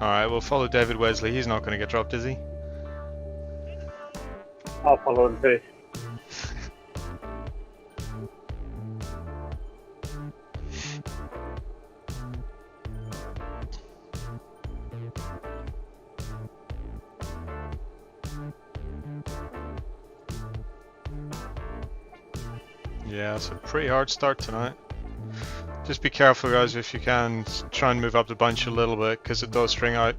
Alright, we'll follow David Wesley. He's not going to get dropped, is he? I'll follow him too. Yeah, it's a pretty hard start tonight. Just be careful, guys, if you can. Try and move up the bunch a little bit, because it does string out.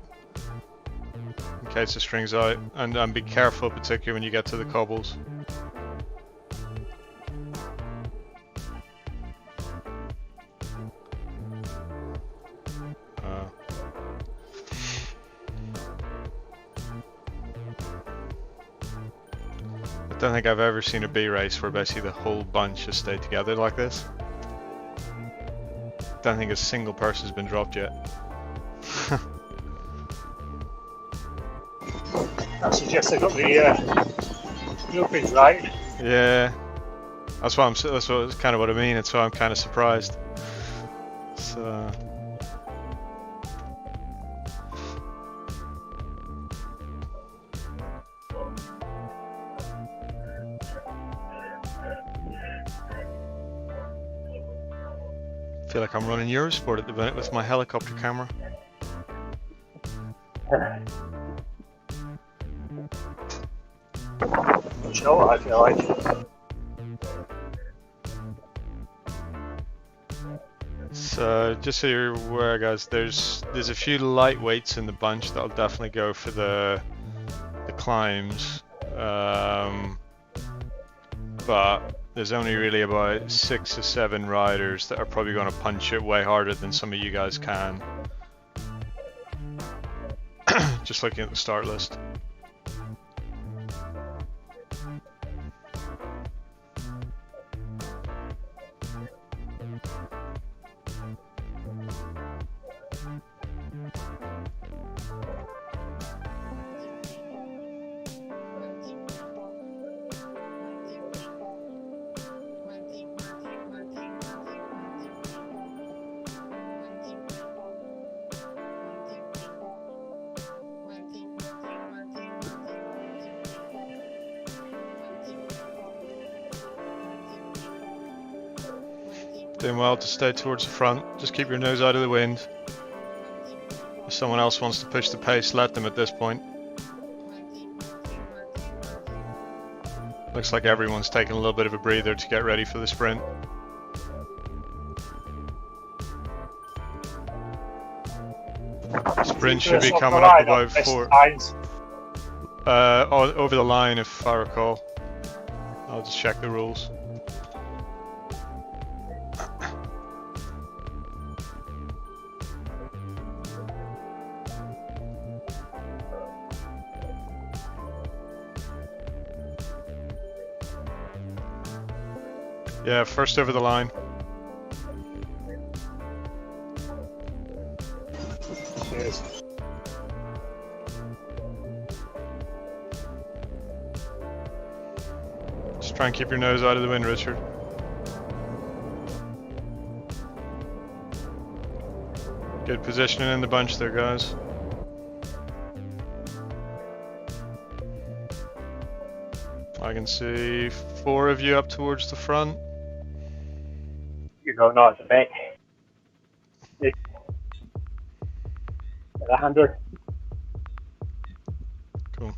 In case it strings out. And be careful, particularly when you get to the cobbles. I don't think I've ever seen a B race where basically the whole bunch has stayed together like this. Don't think a single person's been dropped yet. That suggests they got the groupings right. Yeah, that's kind of what I mean. That's why I'm kind of surprised. So. I feel like I'm running Eurosport at the minute with my helicopter camera. You know what I feel like? So just so you're aware, guys, there's a few lightweights in the bunch that'll definitely go for the climbs, but there's only really about 6 or 7 riders that are probably going to punch it way harder than some of you guys can. Just looking at the start list. Doing well to stay towards the front. Just keep your nose out of the wind. If someone else wants to push the pace, let them at this point. Looks like everyone's taking a little bit of a breather to get ready for the sprint. Sprint should be coming up about 4. Over the line, if I recall. I'll just check the rules. Yeah, first over the line. Cheers. Just try and keep your nose out of the wind, Richard. Good positioning in the bunch there, guys. I can see 4 of you up towards the front. You go north a bit. Get a hander. Cool.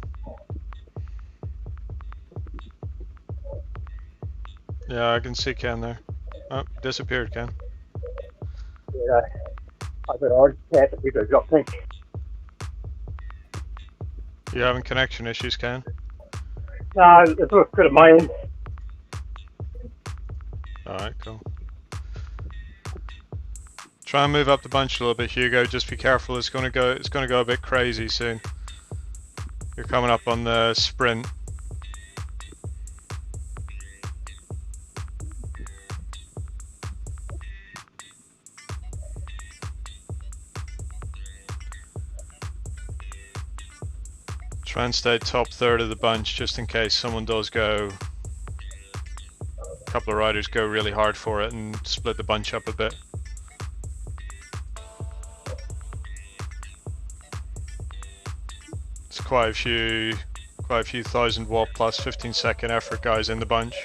Yeah, I can see Ken there. Oh, disappeared, Ken. Yeah, I've been hard to take people drop me. You having connection issues, Ken? No, it's not good at my end. Alright, cool. Try and move up the bunch a little bit, Hugo. Just be careful. It's gonna go a bit crazy soon. You're coming up on the sprint. Try and stay top third of the bunch just in case someone does go. A couple of riders go really hard for it and split the bunch up a bit. It's quite a few 1000 watt plus 15-second effort guys in the bunch.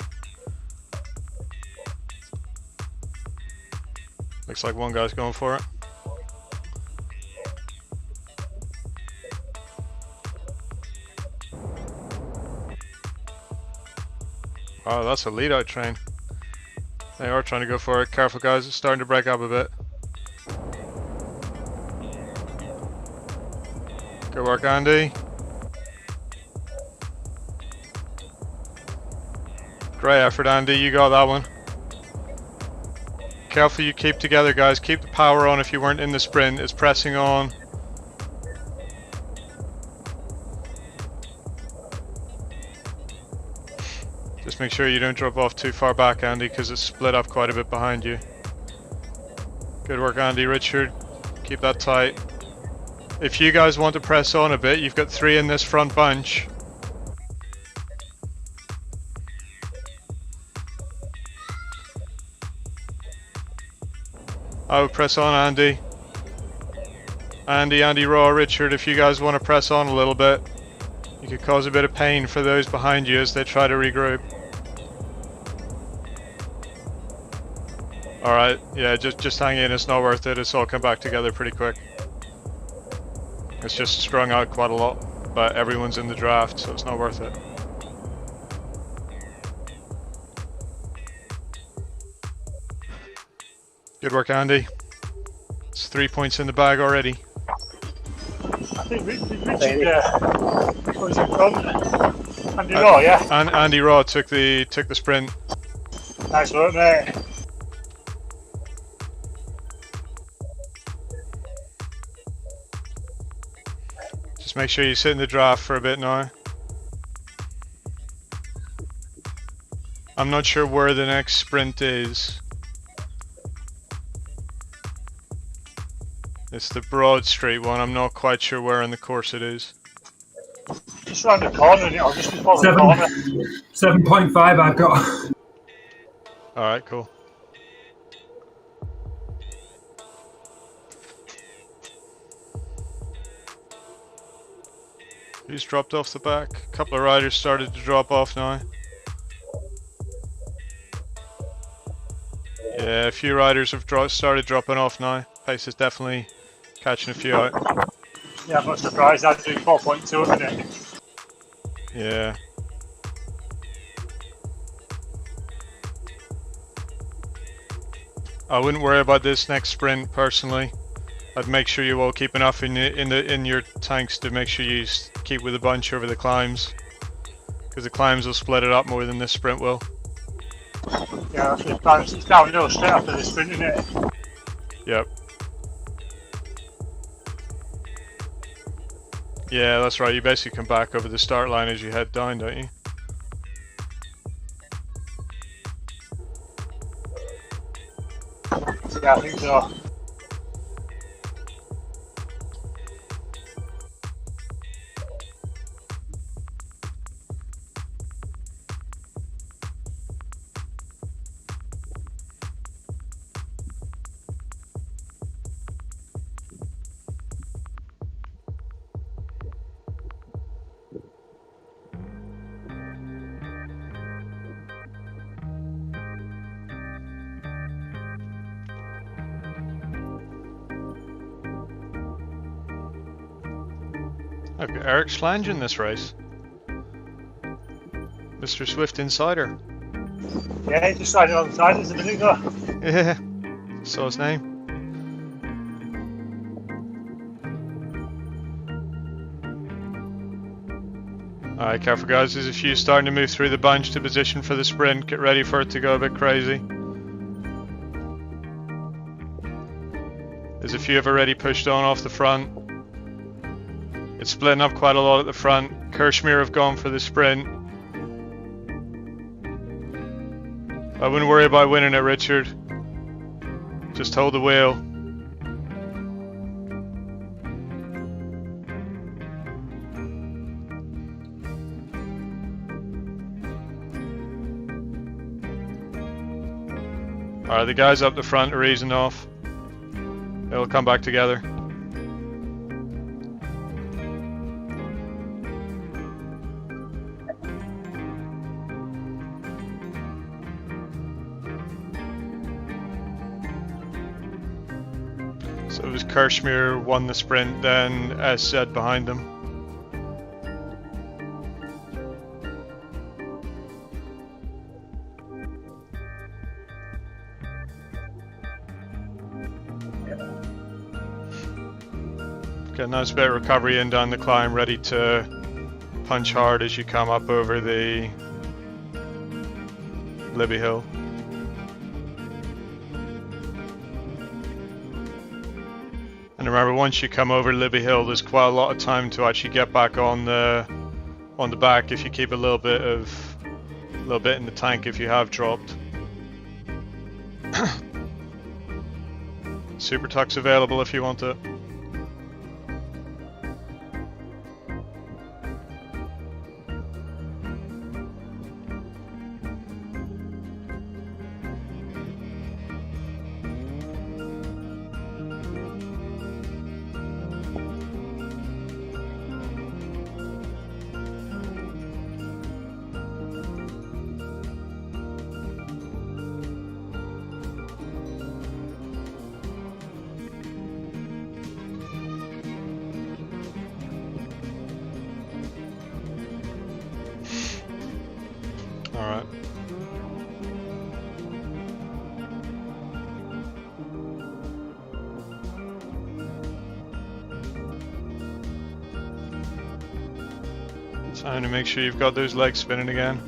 Looks like one guy's going for it. Oh, that's a lead out train. They are trying to go for it. Careful guys, it's starting to break up a bit. Good work, Andy. Great effort, Andy. You got that one. Careful you keep together, guys. Keep the power on if you weren't in the sprint. It's pressing on. Just make sure you don't drop off too far back, Andy, because it's split up quite a bit behind you. Good work, Andy. Richard, keep that tight. If you guys want to press on a bit, you've got 3 in this front bunch. I would press on, Andy. Andy, Raw, Richard, if you guys want to press on a little bit, you could cause a bit of pain for those behind you as they try to regroup. Alright, yeah, just hang in, it's not worth it, it's all come back together pretty quick. It's just strung out quite a lot, but everyone's in the draft, so it's not worth it. Good work, Andy. It's 3 points in the bag already. I think Richard was in front. Andy Raw, yeah? And Andy Raw took the sprint. Nice work, mate. Just make sure you sit in the draft for a bit now. I'm not sure where the next sprint is. It's the Broad Street one. I'm not quite sure where in the course it is. Just round the corner, or just before the corner. 7.5 I've got. Alright, cool. Who's dropped off the back? A couple of riders started to drop off now. Yeah, a few riders have started dropping off now. Pace is definitely catching a few out. Yeah, I'm not surprised. I'd do 4.2 at the minute. Yeah. I wouldn't worry about this next sprint personally. I'd make sure you all keep enough in your tanks to make sure you keep with a bunch over the climbs, because the climbs will split it up more than this sprint will. Yeah, that's the plan. It's downhill straight after the sprint, isn't it? Yep. Yeah, that's right. You basically come back over the start line as you head down, don't you? Yeah, I think so. I've got Eric Schlange in this race. Mr. Zwift Insider. Yeah, he just riding on the side, isn't it? Yeah, saw his name. Alright, careful guys, there's a few starting to move through the bunch to position for the sprint. Get ready for it to go a bit crazy. There's a few have already pushed on off the front. It's splitting up quite a lot at the front. Kirschmere have gone for the sprint. I wouldn't worry about winning it, Richard. Just hold the wheel. Alright, the guys up the front are easing off. They'll come back together. So it was Kirschmuir won the sprint, then SZ behind them. Okay, nice bit of recovery in down the climb, ready to punch hard as you come up over the Libby Hill. And remember, once you come over Libby Hill, there's quite a lot of time to actually get back on the back if you keep a little bit in the tank if you have dropped. Super Tuck's available if you want it. Alright. Time to make sure you've got those legs spinning again.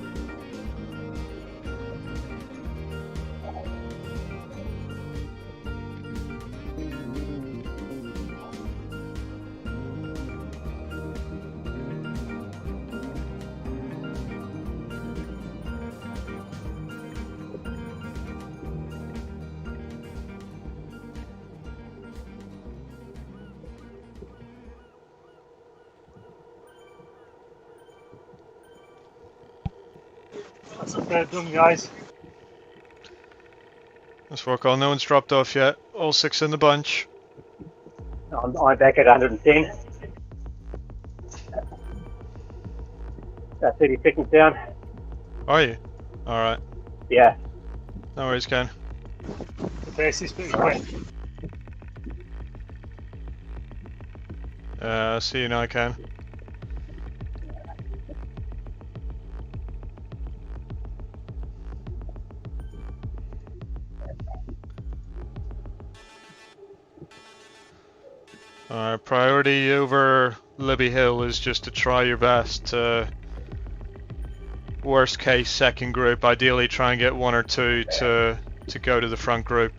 That's a fair done, guys. Let's work on. No one's dropped off yet. All 6 in the bunch. I'm back at 110. 30 seconds down. Are you? Alright. Yeah. No worries, Ken. The pace is pretty quick. See you now, Ken. Priority over Libby Hill is just to try your best to, worst case, second group. Ideally try and get 1 or 2 to go to the front group.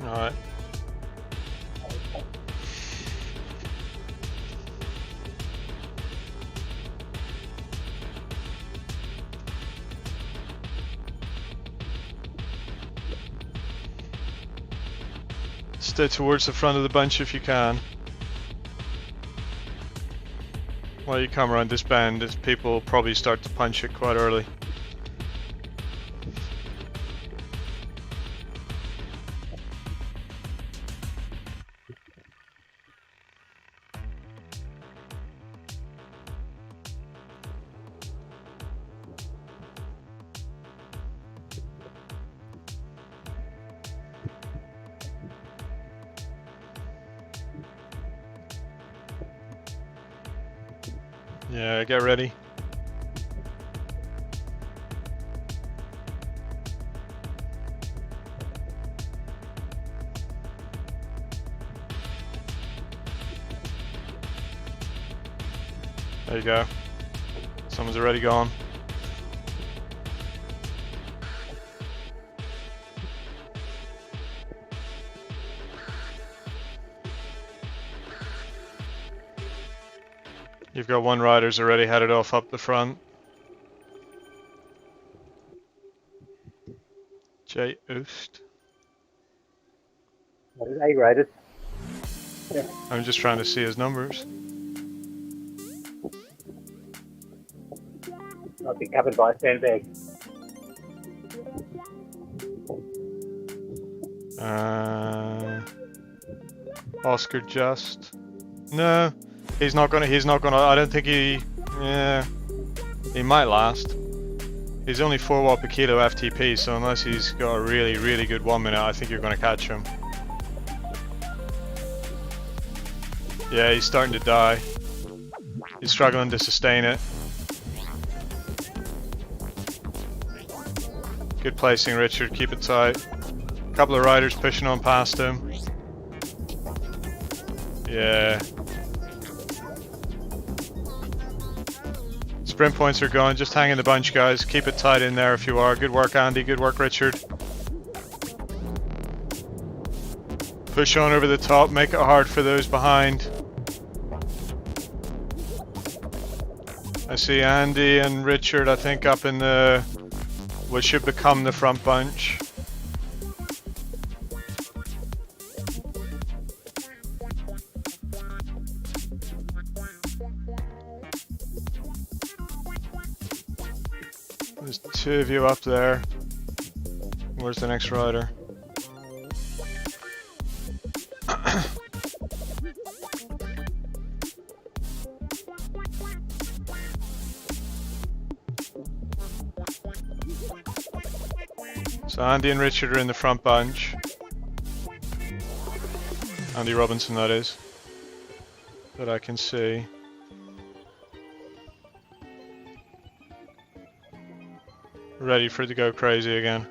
Alright. Stay towards the front of the bunch if you can. While you come around this bend, as people probably start to punch it quite early. Yeah, get ready. There you go. Someone's already gone. You've got one rider's already headed off up the front. Jay Oost. There's A riders. I'm just trying to see his numbers. I'll be covered by a sandbag. Oscar Just. No, he's not gonna. I don't think he. Yeah, he might last. He's only 4 watt per kilo FTP, so unless he's got a really, really good 1 minute, I think you're gonna catch him. Yeah, he's starting to die. He's struggling to sustain it. Good placing, Richard. Keep it tight. Couple of riders pushing on past him. Yeah. Sprint points are gone. Just hang in the bunch, guys. Keep it tight in there if you are. Good work, Andy. Good work, Richard. Push on over the top. Make it hard for those behind. I see Andy and Richard, I think, up in the what should become the front bunch. There's 2 of you up there. Where's the next rider? So Andy and Richard are in the front bunch. Andy Robinson, that is. That I can see. Ready for it to go crazy again.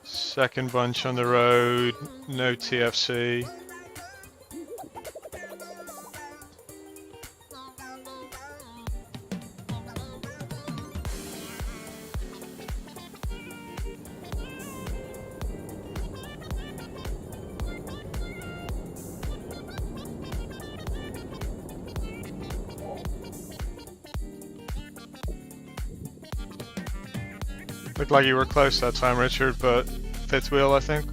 Second bunch on the road, no TFC. Looked like you were close that time, Richard, but fifth wheel, I think.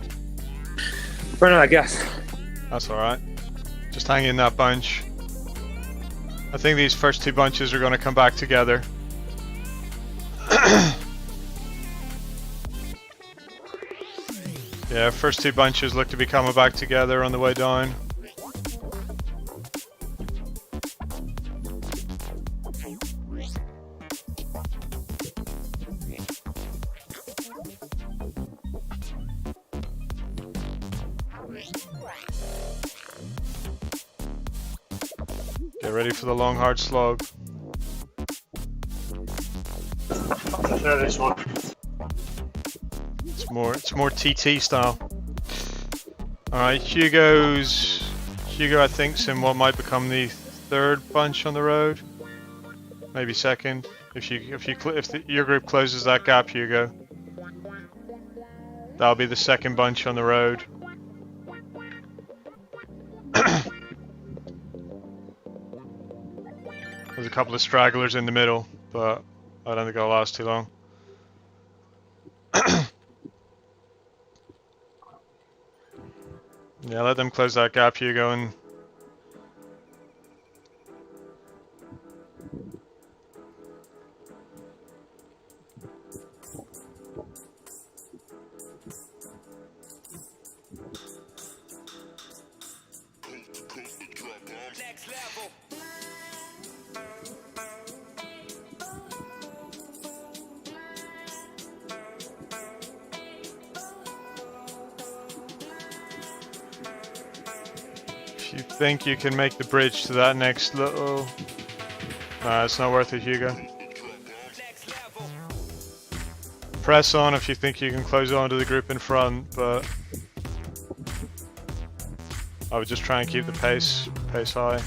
Brennan, I guess. That's alright. Just hang in that bunch. I think these first 2 bunches are going to come back together. Yeah, first 2 bunches look to be coming back together on the way down. Get ready for the long hard slog. I prefer this one. It's more TT style. Alright, Hugo I think's in what might become the 3rd bunch on the road. Maybe 2nd. If your group closes that gap, Hugo. That'll be the 2nd bunch on the road. There's a couple of stragglers in the middle, but I don't think it'll last too long. Yeah, let them close that gap, Hugo, and if you think you can make the bridge to that next little... Nah, it's not worth it, Hugo. Press on if you think you can close on to the group in front, but I would just try and keep the pace high.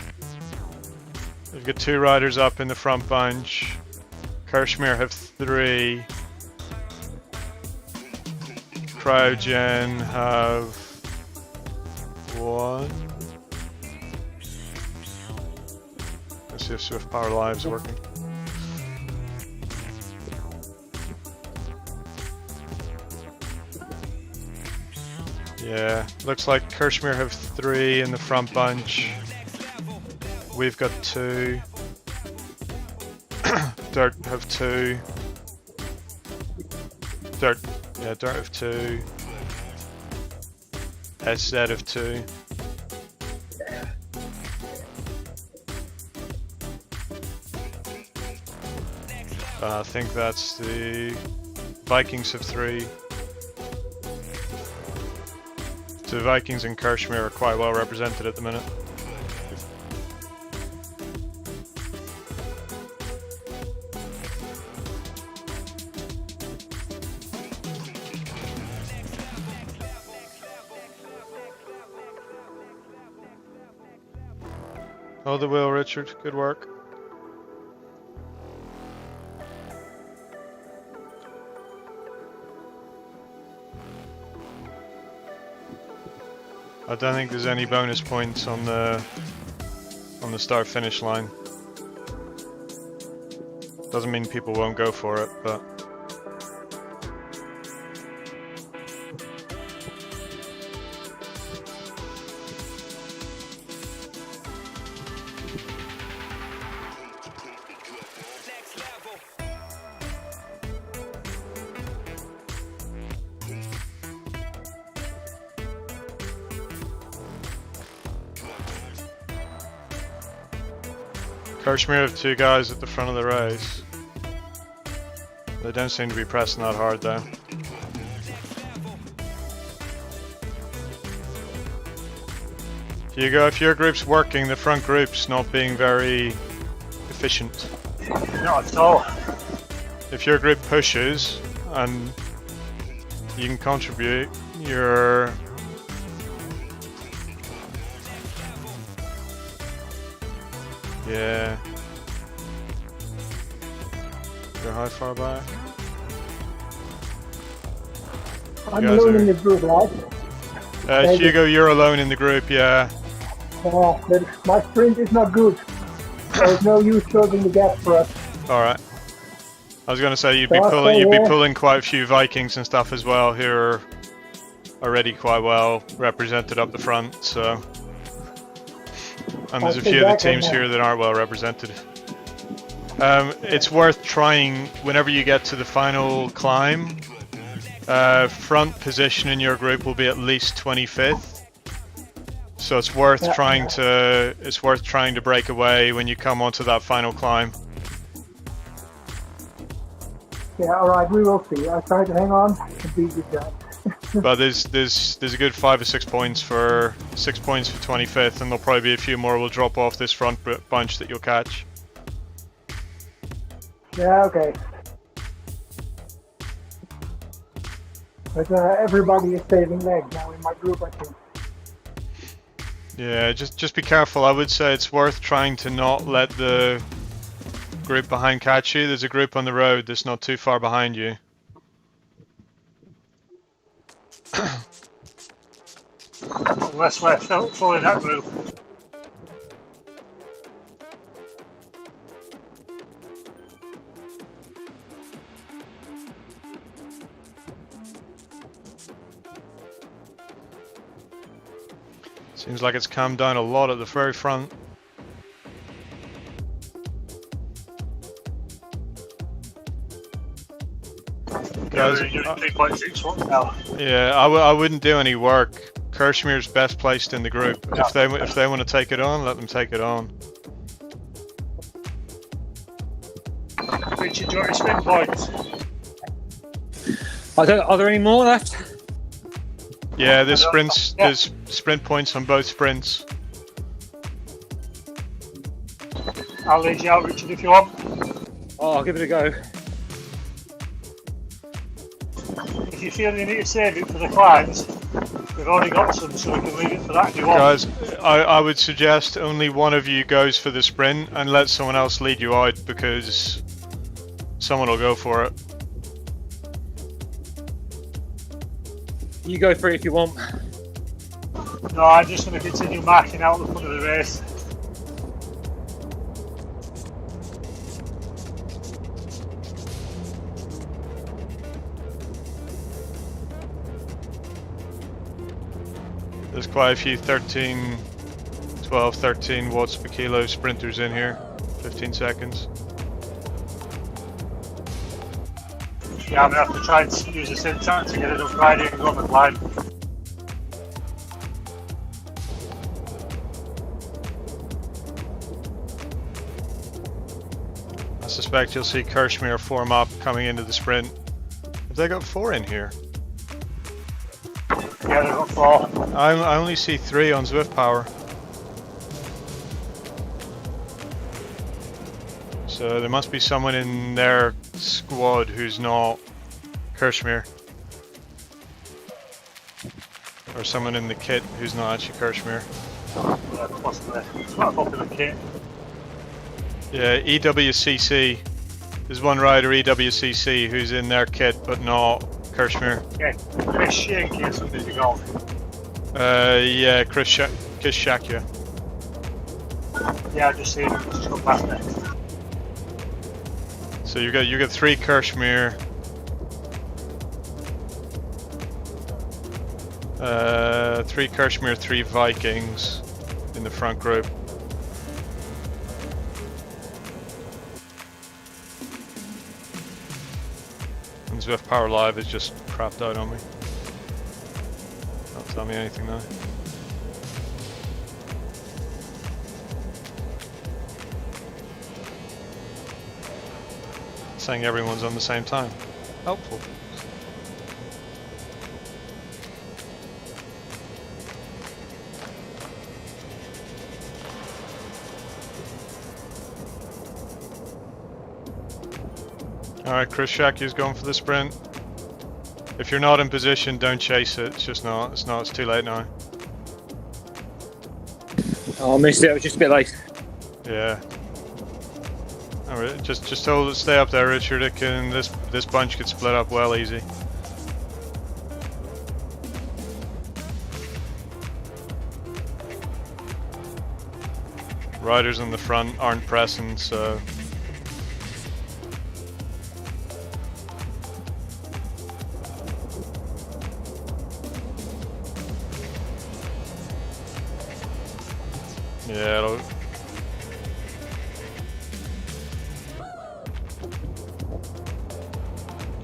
We've got 2 riders up in the front bunch. Kirschmere have 3. Cryogen have 1. Let's see if Zwift Power Live's working. Yeah, looks like Kirschmere have 3 in the front bunch. We've got 2. Dirt have 2. Dirt have 2. SZ have 2. I think that's the Vikings have 3. So the Vikings and Kirschmere are quite well represented at the minute. Oh, the wheel, Richard. Good work. I don't think there's any bonus points on the start-finish line. Doesn't mean people won't go for it, but Kirschmere have 2 guys at the front of the race. They don't seem to be pressing that hard though. Hugo, if your group's working, the front group's not being very efficient. Not at all. If your group pushes and you can contribute, you're... Yeah. You're how far back? I'm alone in the group, right? Hugo, you're alone in the group, yeah. But my sprint is not good. There's no use closing the gap for us. Alright. I was gonna say you'd be pulling quite a few Vikings and stuff as well who are already quite well represented up the front, so. And there's a few of the teams here that aren't well represented. It's worth trying whenever you get to the final climb. Front position in your group will be at least 25th, so it's worth trying to break away when you come onto that final climb. Yeah, alright, we will see. I'll try to hang on and be good job. But there's a good 5 or 6 points for 25th, and there'll probably be a few more will drop off this front bunch that you'll catch. Yeah, okay. But everybody is saving legs now in my group, I think. Yeah, just be careful. I would say it's worth trying to not let the group behind catch you. There's a group on the road that's not too far behind you. Unless we're full in that group. Seems like it's calmed down a lot at the very front. Guys, You're 3.6 now. yeah, I wouldn't do any work. Kirschmere's best placed in the group. If they want to take it on, let them take it on. Richard, do you want to spin points? Are there any more left? Yeah, there's sprints. Yeah. There's sprint points on both sprints. I'll lead you out, Richard, if you want. Oh, I'll give it a go. If you feel you need to save it for the climbs, we've already got some, so we can leave it for that if you want. Guys, I would suggest only one of you goes for the sprint and let someone else lead you out, because Someone will go for it. You go for it if you want. No, I'm just going to continue marking out the front of the race. There's quite a few 13, 12, 13 watts per kilo sprinters in here. 15 seconds. Yeah, I'm going to have to try and use the syntax to get enough riding and go on the climb. I suspect you'll see Kirschmere form up coming into the sprint. Have they got 4 in here? Yeah, they've got 4. I only see 3 on Zwift Power. So there must be someone in their squad who's not Kirschmere. Or someone in the kit who's not actually Kirschmere. Yeah, possibly. It's quite a popular kit. Yeah, EWCC. There's one rider, EWCC, who's in their kit but not Kirschmere. Yeah, Chris Shanky or something to go. Yeah, Chris Shakya. Yeah, I just seen him. Just come past next. So you got 3 Kirschmere. 3 Kirschmere, 3 Vikings in the front group. And Zwift Power Live is just crapped out on me. Don't tell me anything now. Saying everyone's on the same time. Helpful. Alright, Chris Shaky's going for the sprint. If you're not in position, don't chase it. It's just not. It's too late now. Oh, I missed it. I was just a bit late. Yeah. Alright, just hold it, stay up there, Richard. It can, this bunch could split up well easy. Riders in the front aren't pressing, so yeah,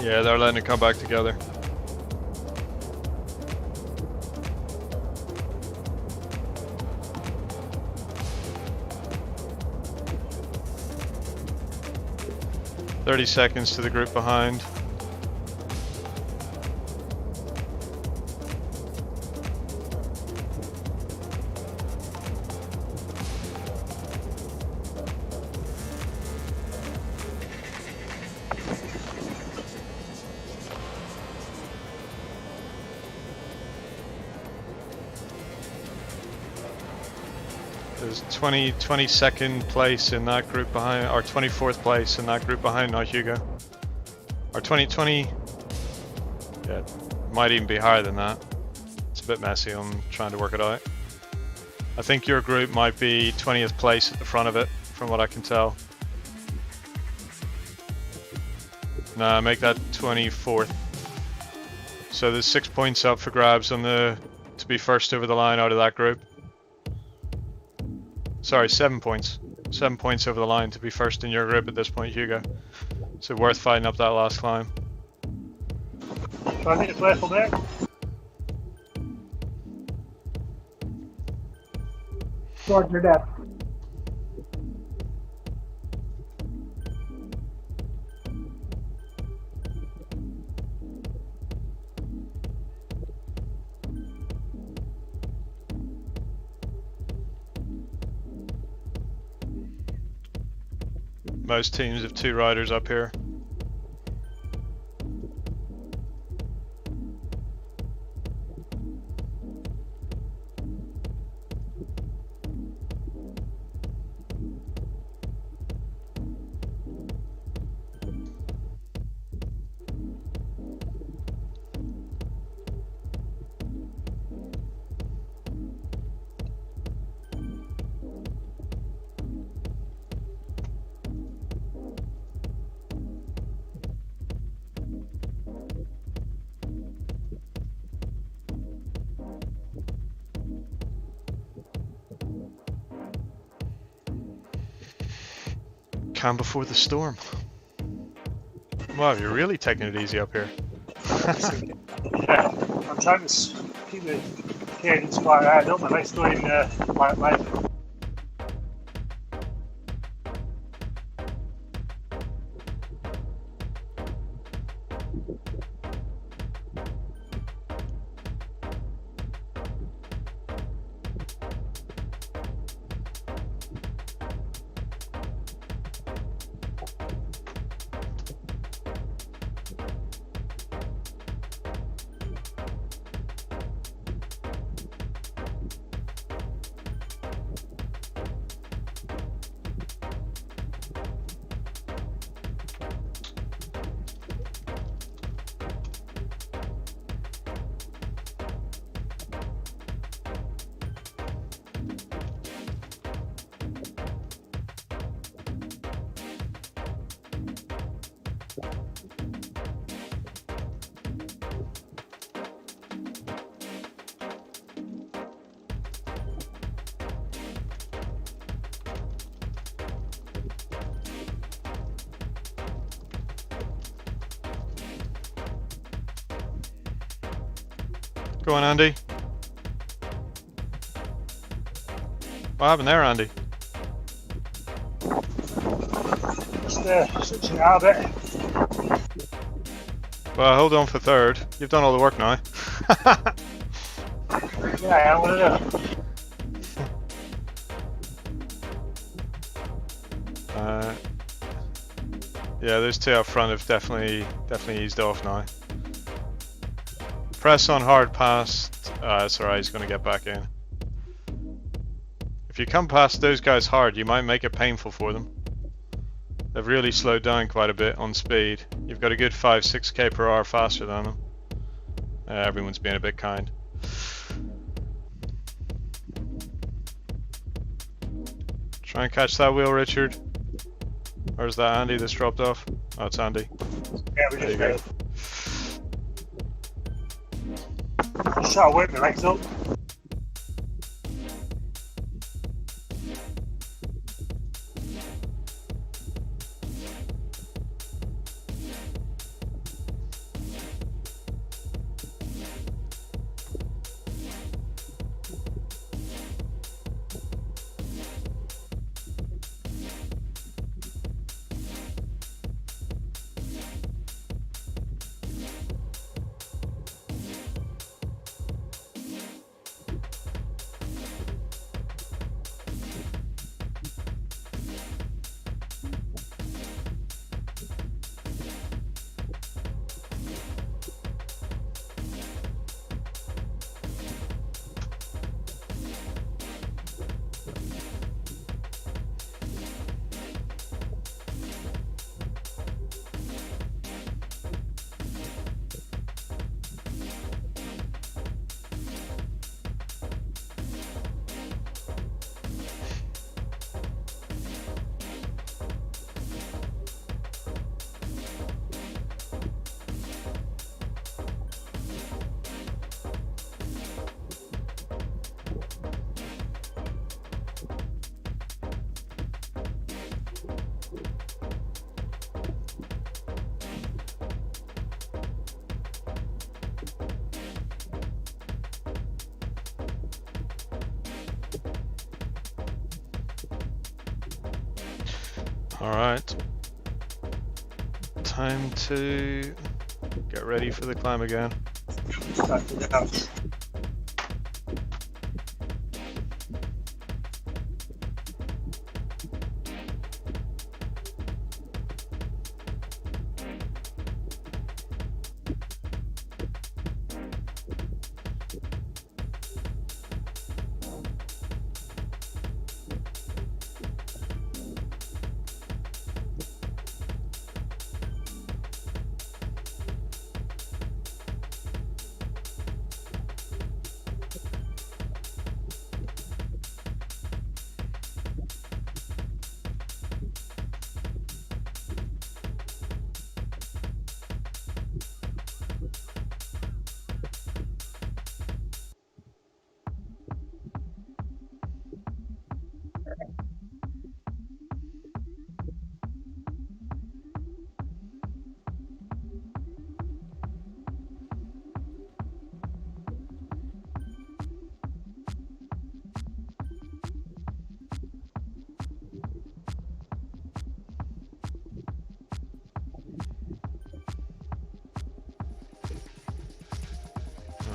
yeah, they're letting it come back together. "30 seconds to the group behind." There's 22nd place in that group behind, or 24th place in that group behind now, Hugo. Or 2020, yeah, might even be higher than that. It's a bit messy, I'm trying to work it out. I think your group might be 20th place at the front of it, from what I can tell. Nah, make that 24th. So there's 6 points up for grabs on to be first over the line out of that group. Sorry, 7 points. 7 points over the line to be first in your group at this point, Hugo. So worth fighting up that last climb. Do I need to play for there? Roger that. Most teams have 2 riders up here. Calm before the storm. Wow, you're really taking it easy up here. Yeah, I'm trying to keep the cadence quite high. I don't know if it's going quite late. Go on, Andy. What happened there, Andy? Just switching out a bit. Well, hold on for third. You've done all the work now. Yeah, I'm gonna do. Yeah, those two up front have definitely eased off now. Press on hard past. It's alright, he's going to get back in. If you come past those guys hard, you might make it painful for them. They've really slowed down quite a bit on speed. You've got a good 5-6k per hour faster than them. Everyone's being a bit kind. Try and catch that wheel, Richard. Or is that Andy that's dropped off? Oh, it's Andy. Yeah, we There you just go. Just try to work my legs up. Alright. Time to get ready for the climb again. Start to get out.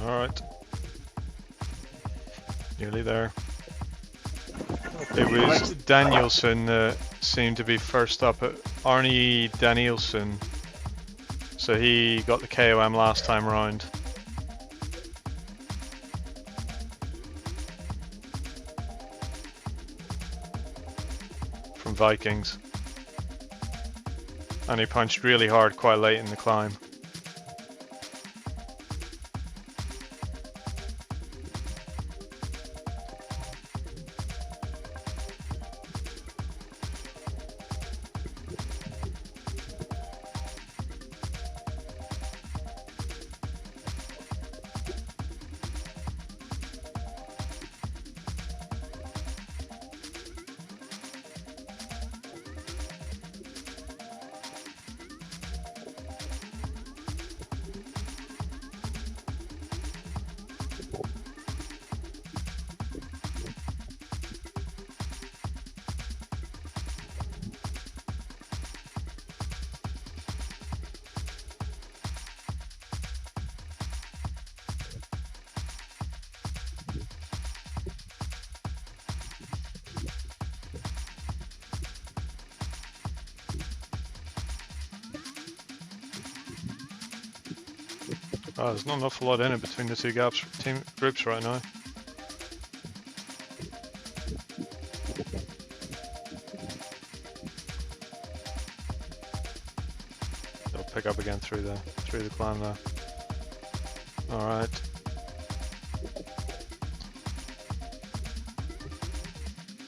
Alright. Nearly there. It was Danielson seemed to be first up at Arnie Danielson. So he got the KOM last time round. From Vikings. And he punched really hard quite late in the climb. Oh, there's not an awful lot in it between the two team groups right now. It'll pick up again through the climb there. All right.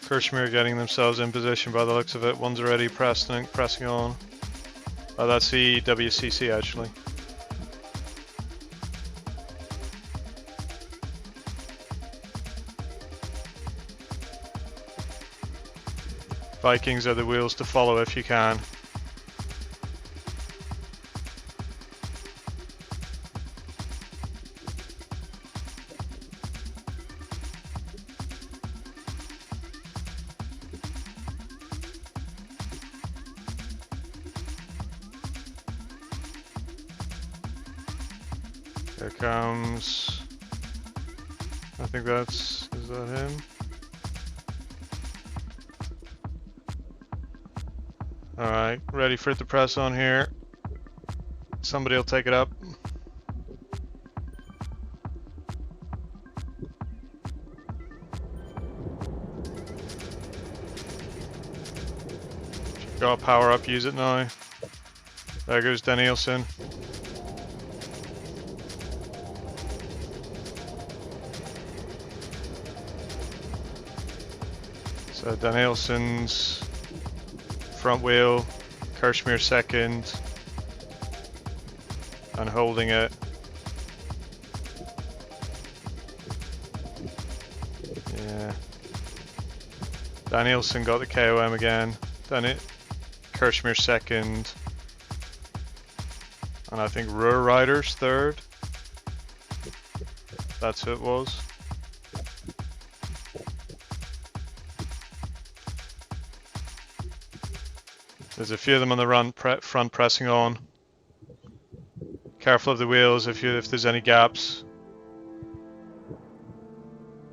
Kirchmere getting themselves in position by the looks of it. One's already pressing on. Oh, that's the WCC actually. Vikings are the wheels to follow if you can. Here comes, I think is that him? Alright, ready for it to press on here. Somebody will take it up. Got power up, use it now. There goes Danielson. So Danielson's front wheel, Kirchmere second, and holding it. Yeah. Danielson got the KOM again. Kirchmere second. And I think Ruhr Riders third. That's who it was. There's a few of them on the front pressing on. Careful of the wheels if there's any gaps.